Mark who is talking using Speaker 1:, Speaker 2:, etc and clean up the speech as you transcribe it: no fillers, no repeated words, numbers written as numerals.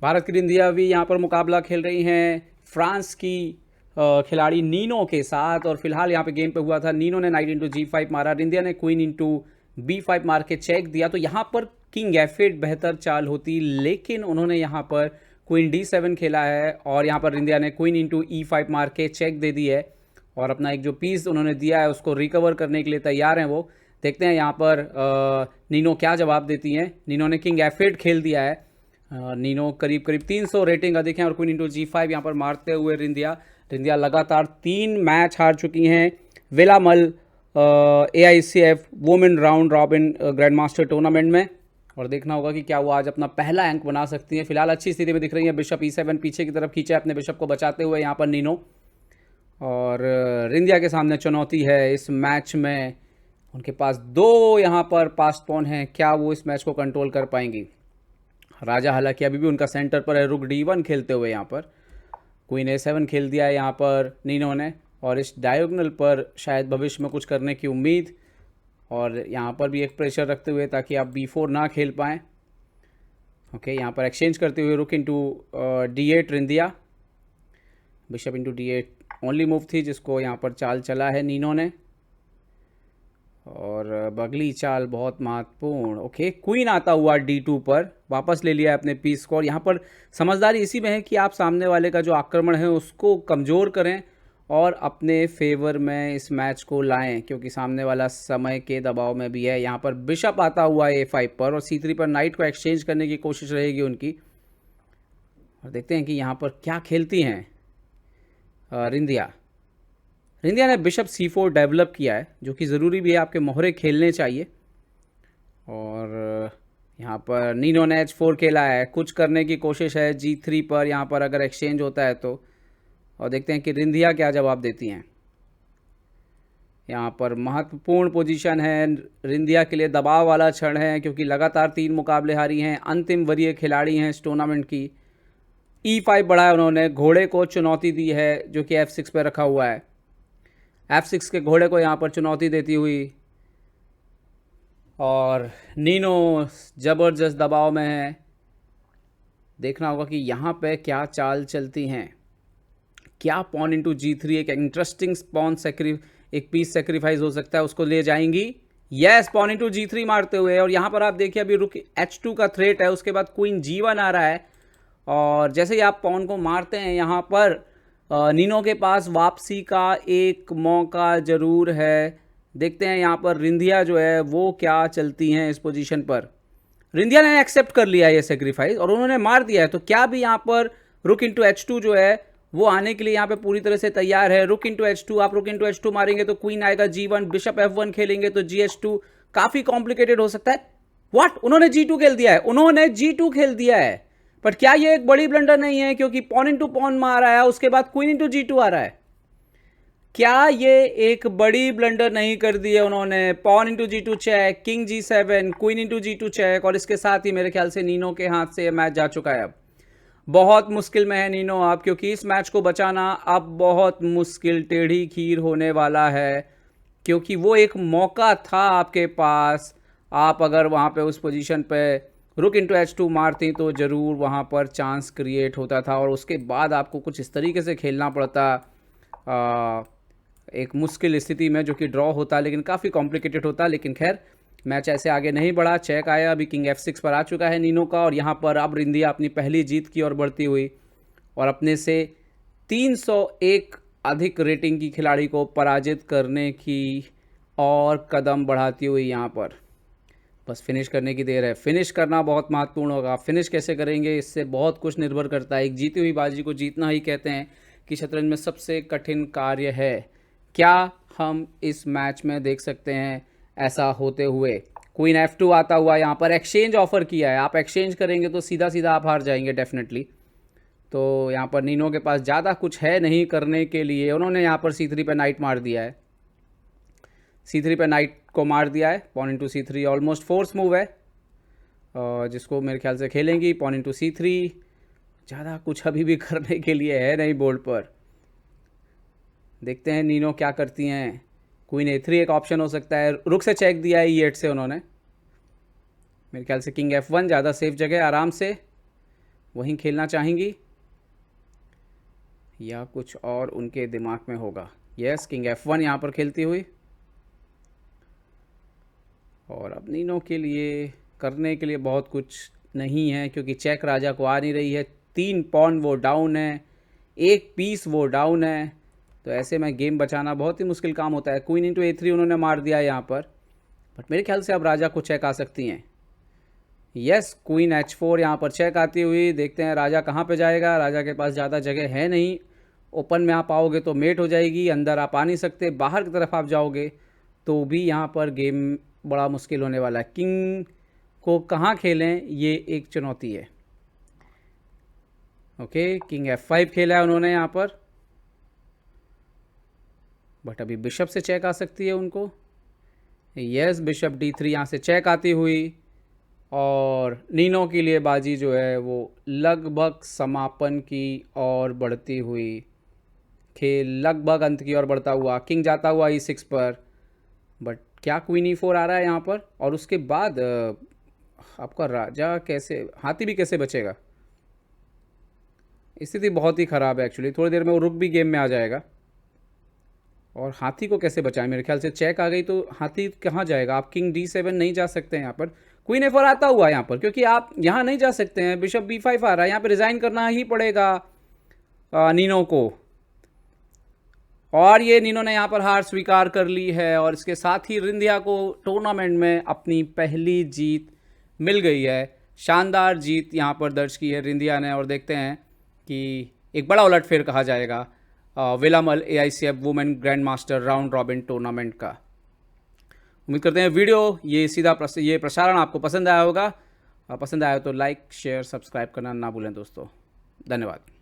Speaker 1: भारत की रिंदिया भी यहाँ पर मुकाबला खेल रही हैं फ्रांस की खिलाड़ी नीनो के साथ। और फिलहाल यहाँ पे गेम पे हुआ था, नीनो ने नाइट इंटू G5 मारा, रिंदिया ने क्वीन इंटू B5 मार के चेक दिया। तो यहाँ पर किंग F8 बेहतर चाल होती, लेकिन उन्होंने यहाँ पर क्वीन D7 खेला है और यहाँ पर रिंदिया ने क्वीन इंटू E5 मार के चेक दे दी है और अपना एक जो पीस उन्होंने दिया है उसको रिकवर करने के लिए तैयार हैं वो। देखते हैं यहाँ पर नीनो क्या जवाब देती हैं। नीनो ने किंग F8 खेल दिया है। नीनो करीब करीब 300 रेटिंग अधिक हैं और क्वीन इंटू G5 यहाँ पर मारते हुए रिंदिया लगातार 3 मैच हार चुकी हैं वेलामल AICF women round robin grand master tournament में। और देखना होगा कि क्या वो आज अपना पहला अंक बना सकती हैं। फिलहाल अच्छी स्थिति में दिख रही है। बिशप E7 पीछे की तरफ खींचा है अपने बिशप को बचाते हुए यहाँ पर नीनो। और रिंदिया के सामने चुनौती है इस मैच में। उनके पास 2 यहाँ पर पास पॉन हैं, क्या वो इस मैच को कंट्रोल कर पाएंगी। राजा हालांकि अभी भी उनका सेंटर पर है, रुक D1 खेलते हुए यहाँ पर क्वीन A7 खेल दिया है यहाँ पर नीनो ने। और इस डायगोनल पर शायद भविष्य में कुछ करने की उम्मीद, और यहाँ पर भी एक प्रेशर रखते हुए ताकि आप B4 ना खेल पाएँ। ओके, यहाँ पर एक्सचेंज करते हुए रुक इंटू D8 रिंदिया, bishop into D8 only move थी जिसको यहाँ पर चाल चला है नीनो ने। और अगली चाल बहुत महत्वपूर्ण। ओके, क्वीन आता हुआ D2 पर वापस ले लिया है अपने पीस को। और यहाँ पर समझदारी इसी में है कि आप सामने वाले का जो आक्रमण है उसको कमज़ोर करें और अपने फेवर में इस मैच को लाएं, क्योंकि सामने वाला समय के दबाव में भी है। यहाँ पर बिशप आता हुआ है A5 पर और C3 पर नाइट को एक्सचेंज करने की कोशिश रहेगी उनकी। और देखते हैं कि यहाँ पर क्या खेलती हैं रिंदिया ने बिशप C4 डेवलप किया है, जो कि ज़रूरी भी है, आपके मोहरे खेलने चाहिए। और यहाँ पर नीनो ने H4 खेला है, कुछ करने की कोशिश है G3 पर यहाँ पर अगर एक्सचेंज होता है तो। और देखते हैं कि रिंदिया क्या जवाब देती हैं। यहाँ पर महत्वपूर्ण पोजीशन है रिंदिया के लिए, दबाव वाला क्षण है क्योंकि लगातार 3 मुकाबले हारी हैं, अंतिम वरीय खिलाड़ी हैं इस टूर्नामेंट की। E5 बढ़ाया उन्होंने, घोड़े को चुनौती दी है जो कि F6 पर रखा हुआ है। F6 के घोड़े को यहाँ पर चुनौती देती हुई और नीनो ज़बरदस्त दबाव में है। देखना होगा कि यहाँ पे क्या चाल चलती हैं। क्या पॉन इंटू G3 एक इंटरेस्टिंग एक पीस सेक्रीफाइस हो सकता है, उसको ले जाएंगी। यस, पॉन इंटू G3 मारते हुए। और यहाँ पर आप देखिए अभी रुक H2 का थ्रेट है, उसके बाद क्वीन G1 आ रहा है। और जैसे ही आप पॉन को मारते हैं यहाँ पर नीनो के पास वापसी का एक मौका ज़रूर है। देखते हैं यहाँ पर रिंदिया जो है वो क्या चलती हैं इस पोजीशन पर। रिंदिया ने एक्सेप्ट कर लिया ये सेक्रीफाइस और उन्होंने मार दिया है। तो क्या भी यहाँ पर रुक इंटू H2 जो है वो आने के लिए यहाँ पे पूरी तरह से तैयार है। रुक इंटू H2, आप रुक इंटू H2 मारेंगे तो क्वीन आएगा G1, बिशप F1 खेलेंगे तो GH2, काफ़ी कॉम्प्लिकेटेड हो सकता है। व्हाट, उन्होंने G2 खेल दिया है, उन्होंने G2 खेल दिया है। बट क्या ये एक बड़ी ब्लंडर नहीं है, क्योंकि पॉन इंटू पॉन मार रहा है, उसके बाद क्वीन इंटू G2 आ रहा है। क्या ये एक बड़ी ब्लंडर नहीं कर दी है उन्होंने? Pawn into G2 check, king G7, queen into G2 check, और इसके साथ ही मेरे ख्याल से नीनो के हाथ से मैच जा चुका है। अब बहुत मुश्किल में है नीनो आप, क्योंकि इस मैच को बचाना अब बहुत मुश्किल, टेढ़ी खीर होने वाला है, क्योंकि वो एक मौका था आपके पास। आप अगर वहाँ पे उस पोजीशन पे रुक इंटू H2 मारती तो ज़रूर वहाँ पर चांस क्रिएट होता था और उसके बाद आपको कुछ इस तरीके से खेलना पड़ता एक मुश्किल स्थिति में, जो कि ड्रॉ होता, लेकिन काफ़ी कॉम्प्लिकेटेड होता। लेकिन खैर मैच ऐसे आगे नहीं बढ़ा। चेक आया, अभी किंग F6 पर आ चुका है नीनो का। और यहाँ पर अब रिंदिया अपनी पहली जीत की ओर बढ़ती हुई और अपने से 301 अधिक रेटिंग की खिलाड़ी को पराजित करने की और कदम बढ़ाती हुई यहाँ पर बस फिनिश करने की देर है। फिनिश करना बहुत महत्वपूर्ण होगा। फिनिश कैसे करेंगे इससे बहुत कुछ निर्भर करता है। एक जीती हुई बाजी को जीतना ही कहते हैं कि शतरंज में सबसे कठिन कार्य है। क्या हम इस मैच में देख सकते हैं ऐसा होते हुए? क्वीन F2 आता हुआ, यहाँ पर एक्सचेंज ऑफर किया है, आप एक्सचेंज करेंगे तो सीधा सीधा आप हार जाएंगे डेफिनेटली। तो यहाँ पर नीनो के पास ज़्यादा कुछ है नहीं करने के लिए। उन्होंने यहाँ पर C3 पे नाइट मार दिया है, C3 पे नाइट को मार दिया है। Pawn into C3 almost force move है जिसको मेरे ख्याल से खेलेंगी। पॉन इंटू C3, ज़्यादा कुछ अभी भी करने के लिए है नहीं बोर्ड पर। देखते हैं नीनो क्या करती हैं। क्वीन A3 एक ऑप्शन हो सकता है, रुक से चेक दिया है E8 से उन्होंने। मेरे ख्याल से किंग F1 ज़्यादा सेफ जगह, आराम से वहीं खेलना चाहेंगी या कुछ और उनके दिमाग में होगा? यस, किंग F1 यहाँ पर खेलती हुई, और अब नीनो के लिए करने के लिए बहुत कुछ नहीं है क्योंकि चेक राजा को आ नहीं रही है। 3 पॉन वो डाउन है, 1 पीस वो डाउन है, तो ऐसे में गेम बचाना बहुत ही मुश्किल काम होता है। क्वीन इंटू A3 उन्होंने मार दिया है यहाँ पर, बट मेरे ख्याल से अब राजा को चेक आ सकती हैं। यस, क्वीन H4 यहाँ पर चेक आती हुई। देखते हैं राजा कहाँ पे जाएगा। राजा के पास ज़्यादा जगह है नहीं, ओपन में आप आओगे तो मेट हो जाएगी, अंदर आप आ नहीं सकते, बाहर की तरफ आप जाओगे तो भी यहाँ पर गेम बड़ा मुश्किल होने वाला है। किंग को कहाँ खेलें, ये एक चुनौती है। ओके, किंग F5 खेला है उन्होंने यहाँ पर, बट अभी बिशप से चेक आ सकती है उनको। यस, बिशप D3 यहाँ से चेक आती हुई, और नीनो के लिए बाजी जो है वो लगभग समापन की ओर बढ़ती हुई, खेल लगभग अंत की ओर बढ़ता हुआ। किंग जाता हुआ E6 पर, बट क्या क्वीन E4 आ रहा है यहाँ पर, और उसके बाद आपका राजा कैसे, हाथी भी कैसे बचेगा? स्थिति बहुत ही ख़राब है एक्चुअली। थोड़ी देर में वो रुक भी गेम में आ जाएगा, और हाथी को कैसे बचाएं? मेरे ख्याल से चेक आ गई तो हाथी कहाँ जाएगा? आप किंग D7 नहीं जा सकते हैं यहाँ पर। क्वीन A4 आता हुआ यहाँ पर, क्योंकि आप यहाँ नहीं जा सकते हैं। बिशप B5 आ रहा है, यहाँ पे रिज़ाइन करना ही पड़ेगा नीनो को, और ये नीनो ने यहाँ पर हार स्वीकार कर ली है, और इसके साथ ही रिंधिया को टूर्नामेंट में अपनी पहली जीत मिल गई है। शानदार जीत यहाँ पर दर्ज की है रिंधिया ने, और देखते हैं कि एक बड़ा उलटफेर कहा जाएगा विलामल AICF women grand master round robin tournament का। उम्मीद करते हैं वीडियो ये प्रसारण आपको पसंद आया होगा। पसंद आया तो लाइक शेयर सब्सक्राइब करना ना भूलें दोस्तों। धन्यवाद।